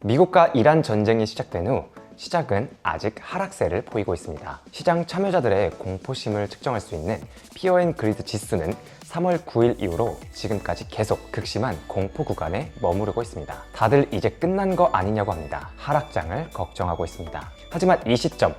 미국과 이란 전쟁이 시작된 후 시장은 아직 하락세를 보이고 있습니다. 시장 참여자들의 공포심을 측정할 수 있는 피어 앤 그리드 지수는 3월 9일 이후로 지금까지 계속 극심한 공포 구간에 머무르고 있습니다. 다들 이제 끝난 거 아니냐고 합니다. 하락장을 걱정하고 있습니다. 하지만 이 시점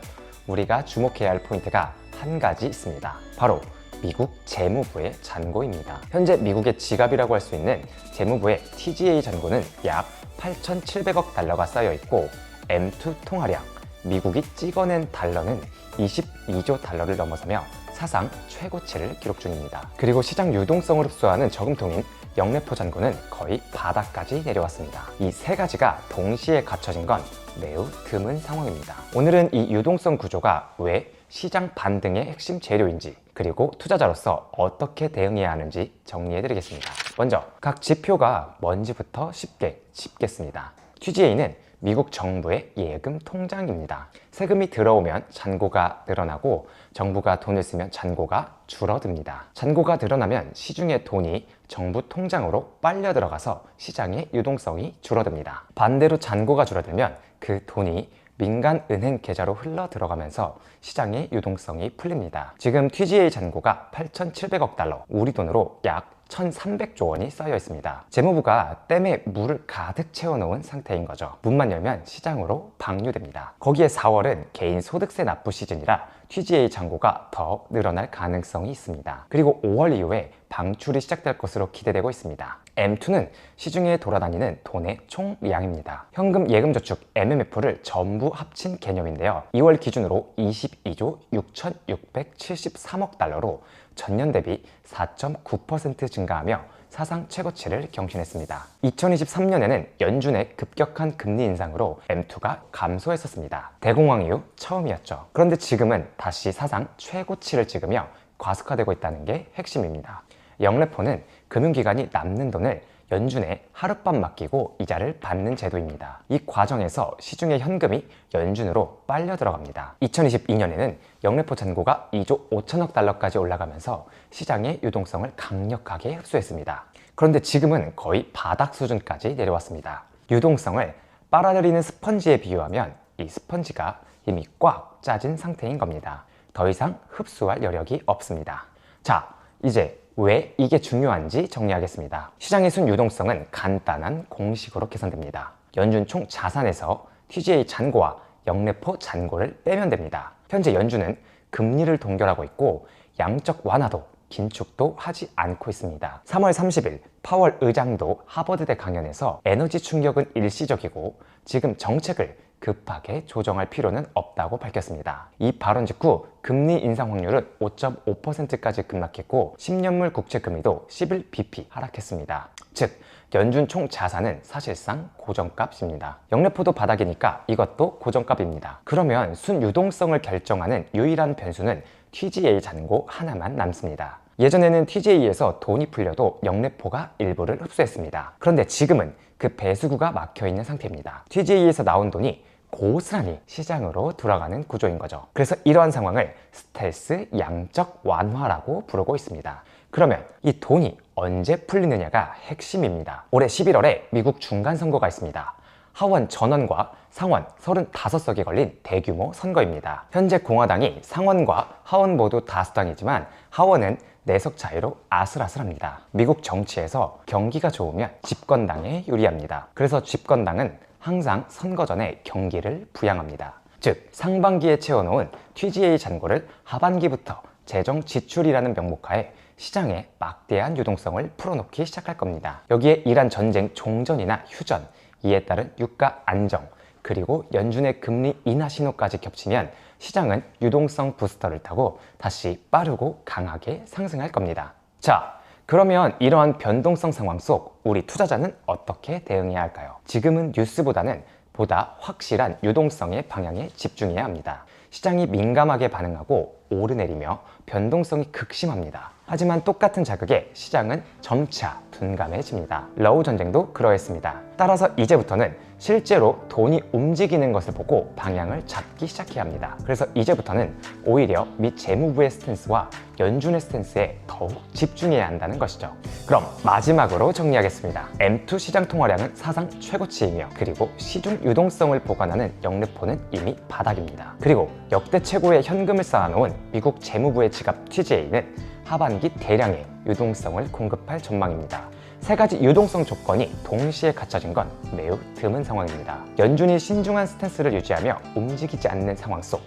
우리가 주목해야 할 포인트가 한 가지 있습니다. 바로 미국 재무부의 잔고입니다. 현재 미국의 지갑이라고 할 수 있는 재무부의 TGA 잔고는 약 8,700억 달러가 쌓여 있고 M2 통화량, 미국이 찍어낸 달러는 22조 달러를 넘어서며 사상 최고치를 기록 중입니다. 그리고 시장 유동성을 흡수하는 저금통인 영래포 잔고는 거의 바닥까지 내려왔습니다. 이 세 가지가 동시에 갖춰진 건 매우 드문 상황입니다. 오늘은 이 유동성 구조가 왜 시장 반등의 핵심 재료인지, 그리고 투자자로서 어떻게 대응해야 하는지 정리해드리겠습니다. 먼저 각 지표가 뭔지부터 쉽게 짚겠습니다. TGA는 미국 정부의 예금 통장입니다. 세금이 들어오면 잔고가 늘어나고 정부가 돈을 쓰면 잔고가 줄어듭니다. 잔고가 늘어나면 시중의 돈이 정부 통장으로 빨려 들어가서 시장의 유동성이 줄어듭니다. 반대로 잔고가 줄어들면 그 돈이 민간 은행 계좌로 흘러 들어가면서 시장의 유동성이 풀립니다. 지금 TGA 잔고가 8,700억 달러, 우리 돈으로 약 1,300조 원이 쌓여 있습니다. 재무부가 댐에 물을 가득 채워놓은 상태인 거죠. 문만 열면 시장으로 방류됩니다. 거기에 4월은 개인 소득세 납부 시즌이라 TGA 잔고가 더 늘어날 가능성이 있습니다. 그리고 5월 이후에 방출이 시작될 것으로 기대되고 있습니다. M2는 시중에 돌아다니는 돈의 총량입니다. 현금, 예금, 저축, MMF를 전부 합친 개념인데요. 2월 기준으로 22조 6,673억 달러로 전년 대비 4.9% 증가하며 사상 최고치를 경신했습니다. 2023년에는 연준의 급격한 금리 인상으로 M2가 감소했었습니다. 대공황 이후 처음이었죠. 그런데 지금은 다시 사상 최고치를 찍으며 과속화되고 있다는 게 핵심입니다. 영래포는 금융기관이 남는 돈을 연준에 하룻밤 맡기고 이자를 받는 제도입니다. 이 과정에서 시중의 현금이 연준으로 빨려 들어갑니다. 2022년에는 영래포 잔고가 2조 5천억 달러까지 올라가면서 시장의 유동성을 강력하게 흡수했습니다. 그런데 지금은 거의 바닥 수준까지 내려왔습니다. 유동성을 빨아들이는 스펀지에 비유하면 이 스펀지가 이미 꽉 짜진 상태인 겁니다. 더 이상 흡수할 여력이 없습니다. 자, 이제 왜 이게 중요한지 정리하겠습니다. 시장의 순유동성은 간단한 공식으로 계산됩니다. 연준 총 자산에서 TGA 잔고와 영래포 잔고를 빼면 됩니다. 현재 연준은 금리를 동결하고 있고 양적 완화도 긴축도 하지 않고 있습니다. 3월 30일 파월 의장도 하버드대 강연에서 에너지 충격은 일시적이고 지금 정책을 급하게 조정할 필요는 없다고 밝혔습니다. 이 발언 직후 금리 인상 확률은 5.5%까지 급락했고 10년물 국채 금리도 11bp 하락했습니다. 즉 연준 총 자산은 사실상 고정값입니다. 영래포도 바닥이니까 이것도 고정값입니다. 그러면 순유동성을 결정하는 유일한 변수는 TGA 잔고 하나만 남습니다. 예전에는 TGA에서 돈이 풀려도 영래포가 일부를 흡수했습니다. 그런데 지금은 그 배수구가 막혀있는 상태입니다. TGA에서 나온 돈이 고스란히 시장으로 돌아가는 구조인 거죠. 그래서 이러한 상황을 스텔스 양적 완화라고 부르고 있습니다. 그러면 이 돈이 언제 풀리느냐가 핵심입니다. 올해 11월에 미국 중간선거가 있습니다. 하원 전원과 상원 35석이 걸린 대규모 선거입니다. 현재 공화당이 상원과 하원 모두 다수당이지만 하원은 4석 차이로 아슬아슬합니다. 미국 정치에서 경기가 좋으면 집권당에 유리합니다. 그래서 집권당은 항상 선거 전에 경기를 부양합니다. 즉 상반기에 채워놓은 TGA 잔고를 하반기부터 재정 지출이라는 명목하에 시장에 막대한 유동성을 풀어놓기 시작할 겁니다. 여기에 이란 전쟁 종전이나 휴전, 이에 따른 유가 안정, 그리고 연준의 금리 인하 신호까지 겹치면 시장은 유동성 부스터를 타고 다시 빠르고 강하게 상승할 겁니다. 자, 그러면 이러한 변동성 상황 속 우리 투자자는 어떻게 대응해야 할까요? 지금은 뉴스보다는 보다 확실한 유동성의 방향에 집중해야 합니다. 시장이 민감하게 반응하고 오르내리며 변동성이 극심합니다. 하지만 똑같은 자극에 시장은 점차 둔감해집니다. 러우 전쟁도 그러했습니다. 따라서 이제부터는 실제로 돈이 움직이는 것을 보고 방향을 잡기 시작해야 합니다. 그래서 이제부터는 오히려 미 재무부의 스탠스와 연준의 스탠스에 더욱 집중해야 한다는 것이죠. 그럼 마지막으로 정리하겠습니다. M2 시장 통화량은 사상 최고치이며, 그리고 시중 유동성을 보관하는 영르포는 이미 바닥입니다. 그리고 역대 최고의 현금을 쌓아놓은 미국 재무부의 지갑 TGA는 하반기 대량의 유동성을 공급할 전망입니다. 세 가지 유동성 조건이 동시에 갖춰진 건 매우 드문 상황입니다. 연준이 신중한 스탠스를 유지하며 움직이지 않는 상황 속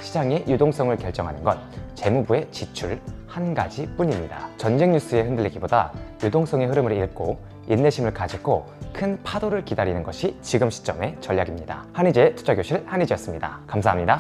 시장의 유동성을 결정하는 건 재무부의 지출 한 가지 뿐입니다. 전쟁 뉴스에 흔들리기보다 유동성의 흐름을 읽고 인내심을 가지고 큰 파도를 기다리는 것이 지금 시점의 전략입니다. 한희재의 투자교실 한희재였습니다. 감사합니다.